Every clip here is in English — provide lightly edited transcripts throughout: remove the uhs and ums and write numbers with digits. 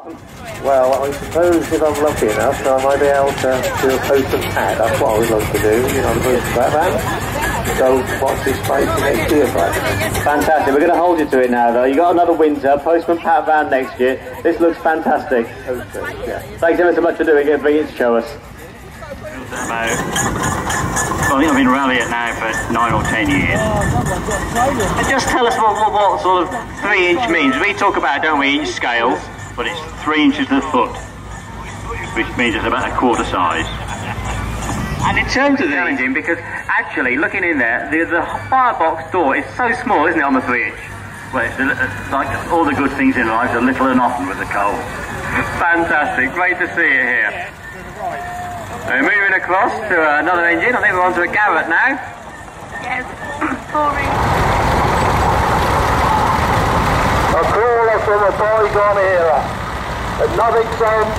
Well, I suppose if I'm lucky enough, I might be able to do a post and pad. That's what I would love to do, you know, the post and pad van. So watch this space for next year, Fantastic. We're going to hold you to it now, though. You got another winter, Postman Pat van next year. This looks fantastic. Okay, yeah. Thanks ever so much for doing it. Bring it to show us. Well, I think I've been rallying it now for 9 or 10 years. And just tell us what sort of 3-inch means. We talk about, don't we, inch scales, but it's 3 inches to the foot, which means it's about a quarter size. And in terms of the engine, because actually, looking in there, the firebox door is so small, isn't it, on the 3-inch? Well, it's like all the good things in life are little and often with the coal. Fantastic, great to see you here. We're moving across to another engine. I think we're on to a Garrett now. Yes, boring. A crawler from a bygone era. And nothing sounds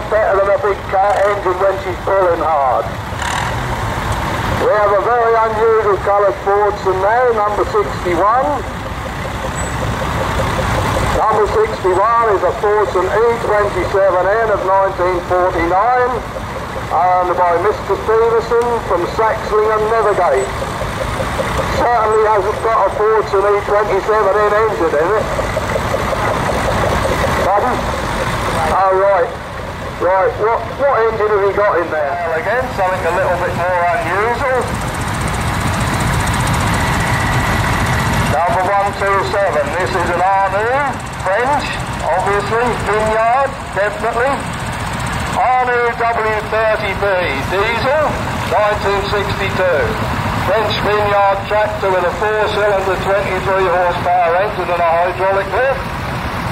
better than a big cat engine when she's pulling hard. We have a very unusual coloured Fordson now, number 61. Number 61 is a Fordson E27N of 1949. Owned by Mr. Stevenson from Saxlingham, Nethergate. Certainly hasn't got a Fordson E27N engine in it. Pardon? Oh, right. Right, what engine have you got in there? Well, again, something a little bit more unusual. Number 127. This is an Arnoux, French, obviously, Vineyard, definitely. Arnoux W30B, diesel, 1962. French Vineyard tractor with a 4-cylinder 23 horsepower engine and a hydraulic lift.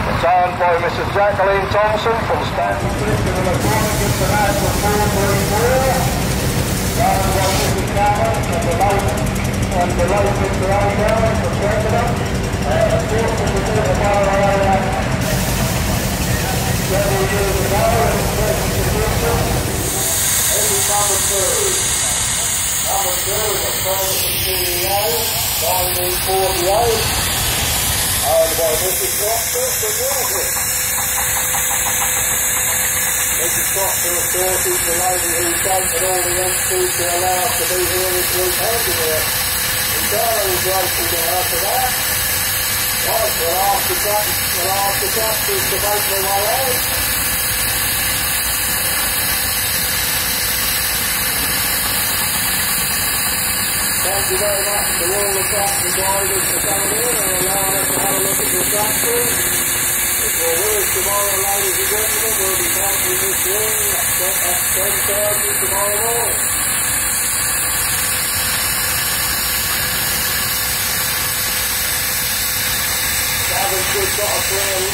It's owned by Mrs. Jacqueline Thompson from Stanton Clifton Electronic International 434. Owned by Mrs. Cameron and the late Mr. O'Donnell from President. And of course, the Mr. O'Donnell several years ago in its present condition. Engine number 2. Number 2 is a Ferguson CDA, 1948. Owned by Mrs. Proctor from Wilford. Mrs. Proctor, of course, is the lady who taken all the entries to allow us to be here this weekend. We're entirely grateful to her for that. Right, we'll ask the tractors to make their way out. Thank you very much to all the tractor drivers for coming in and allowing us to have a look at the tractors. If you're with us tomorrow, ladies and gentlemen, we'll be back in this room at 10:30 tomorrow morning. We've got a friend.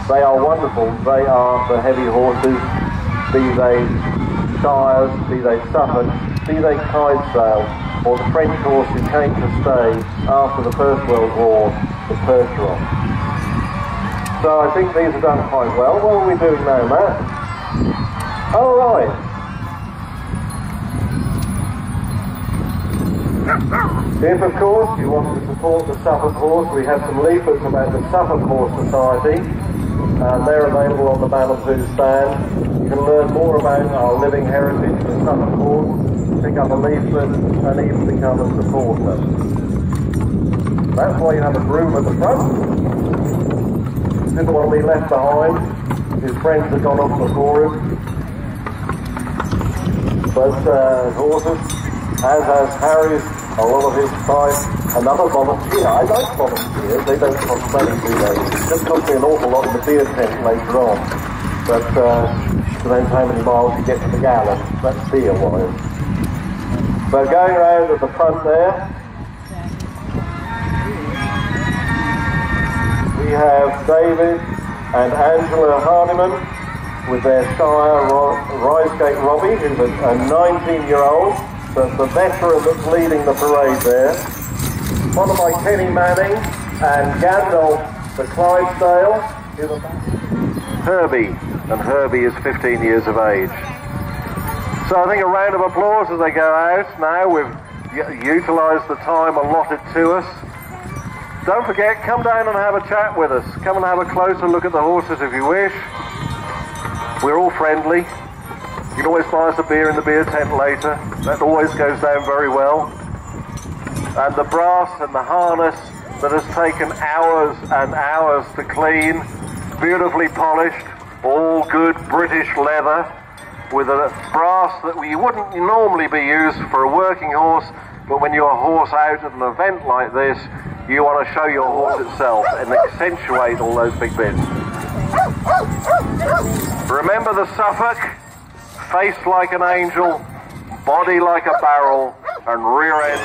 They are wonderful. They are the heavy horses, be they Shires, be they Suffolk, be they Clydesdale, or the French horse who came to stay after the First World War, the Percheron. So I think these are done quite well. What are we doing now, Matt? All right. If, of course, you want to support the Suffolk horse, we have some leaflets about the Suffolk Horse Society. They're available on the Ballanzoo stand. You can learn more about our living heritage, the Suffolk horse, pick up a leaflet, and even become a supporter. That's why you have a groom at the front. Didn't want to be left behind. His friends had gone off before him. But horses, as has Harry's, a lot of his time, another volunteer. I like volunteers, they don't cost money, do they? It just cost me an awful lot in the beer tent later on. But depends how many miles you get to the gallon, that's beer-wise. So going around at the front there, we have David and Angela Hardiman with their Shire Risegate Robbie, who's a 19-year-old. The veteran that's leading the parade there. Followed by Kenny Manning and Gandalf the Clydesdale is Herbie, and Herbie is 15 years of age. So I think a round of applause as they go out. Now we've utilised the time allotted to us. Don't forget, come down and have a chat with us. Come and have a closer look at the horses if you wish. We're all friendly. You can always buy us a beer in the beer tent later. That always goes down very well. And the brass and the harness that has taken hours and hours to clean, beautifully polished, all good British leather, with a brass that you wouldn't normally be used for a working horse, but when you're a horse out at an event like this, you want to show your horse itself and accentuate all those big bits. Remember the Suffolk? Face like an angel, body like a barrel, and rear end.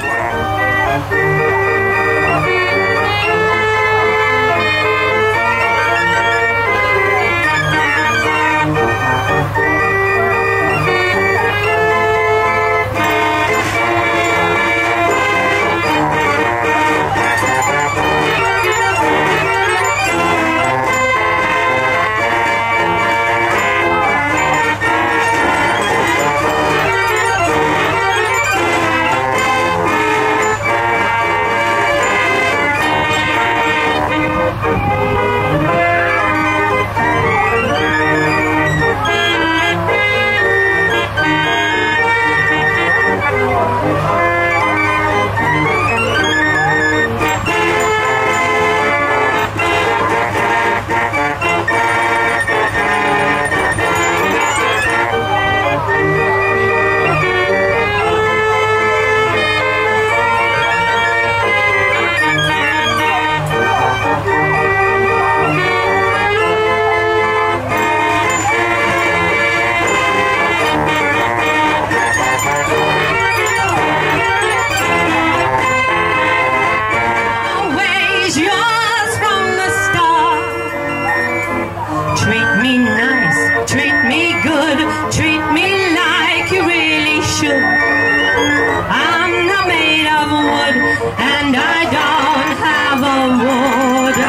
And I don't have a wooden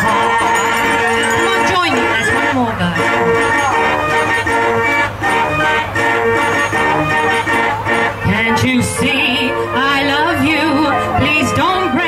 heart. Come on, join me. There's one more, guys. Can't you see I love you? Please don't break.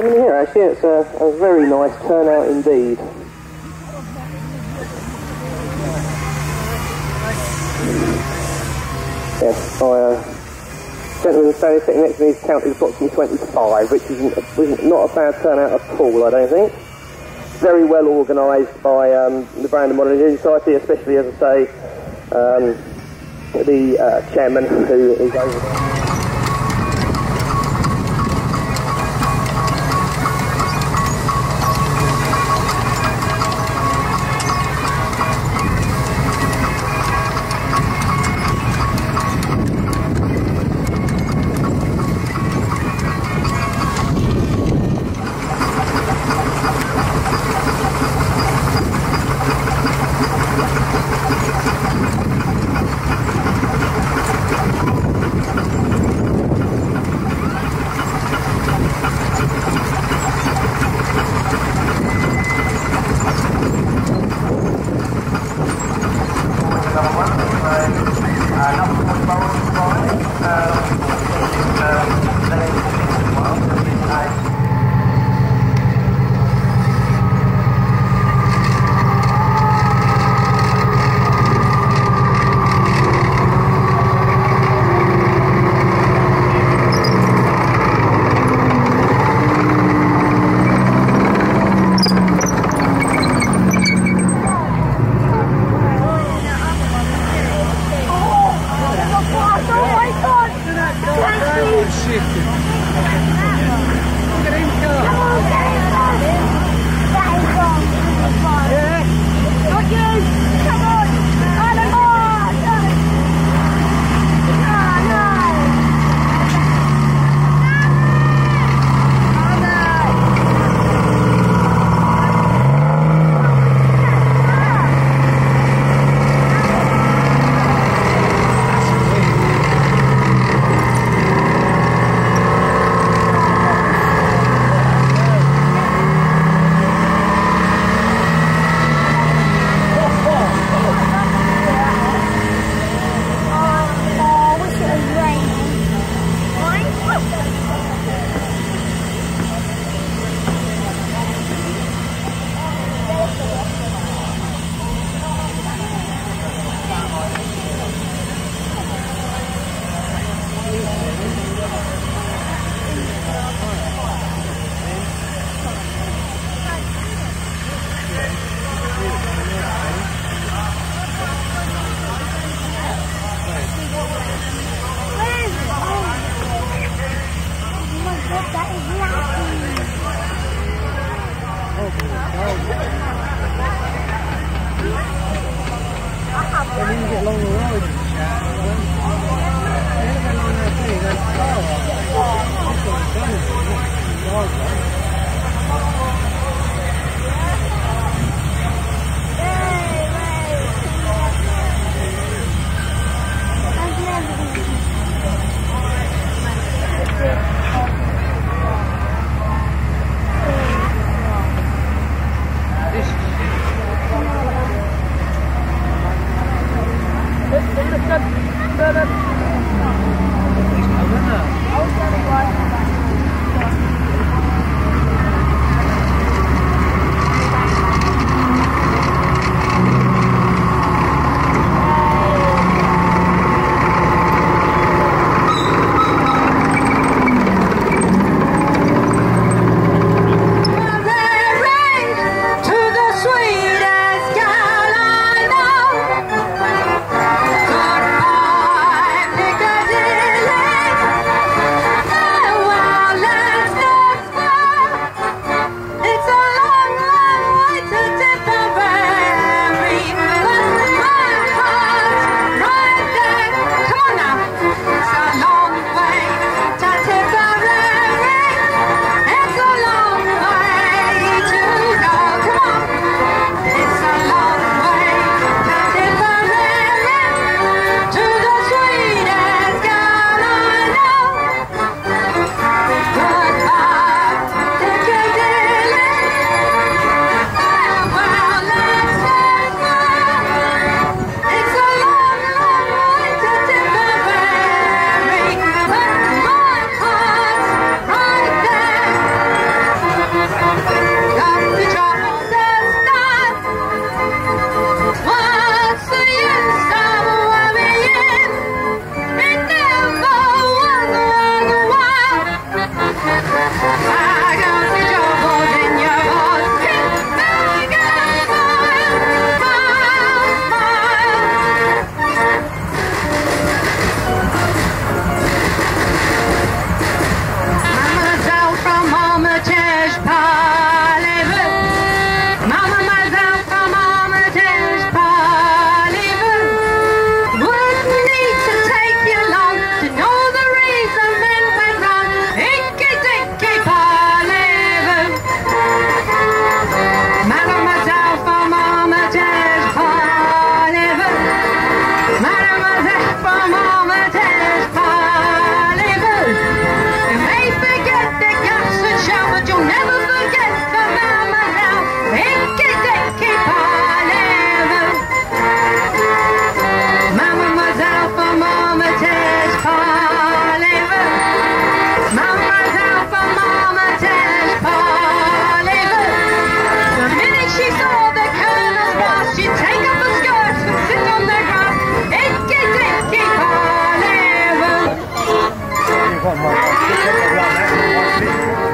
in here actually. It's a very nice turnout indeed. Yes, gentleman standing sitting next to me is counted approximately 25, which isn't not a bad turnout at all, I don't think. Very well organised by the Brandon Monitoring Society, especially, as I say, the chairman who is over there.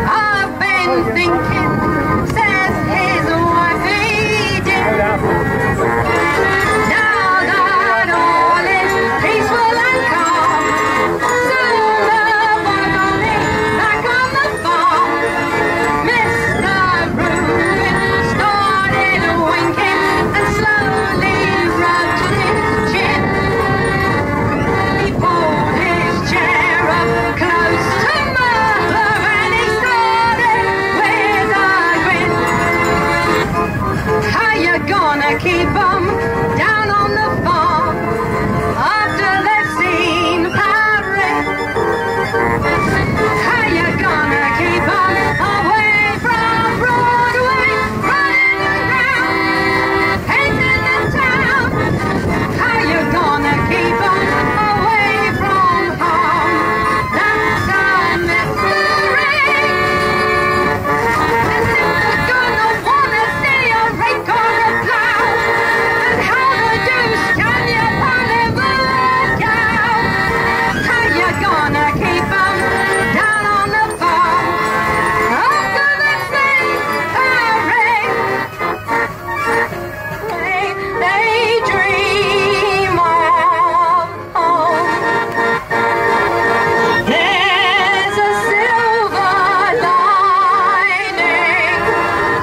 I've been thinking, says his wife, he did. Now that all is peaceful and calm, soon the boys will be back on the farm. Mr. Rubin started winking and slowly rubbed his chin. He pulled his chair up close to Mother and he started with a grin. How you gonna keep 'em down on the farm after they've seen Paris? How you gonna keep 'em away from Broadway, running around, painting the town? How you gonna keep 'em away from home? That's a mystery. And if you're gonna wanna see a rake or a plow, then how the deuce can you possibly work out? How you gonna keep 'em down on the farm after they've seen Paris? They dream of home. There's a silver lining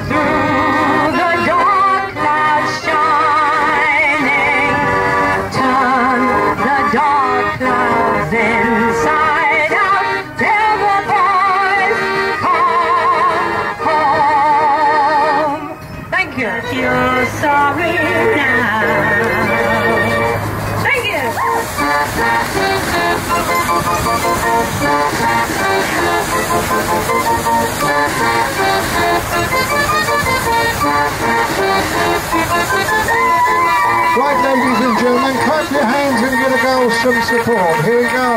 through the dark clouds shining. Turn the dark clouds inside out. Tell the boys come home. Thank you. You're sorry now. Thank you. Right, ladies and gentlemen, clap your hands and give the girls some support. Here we go.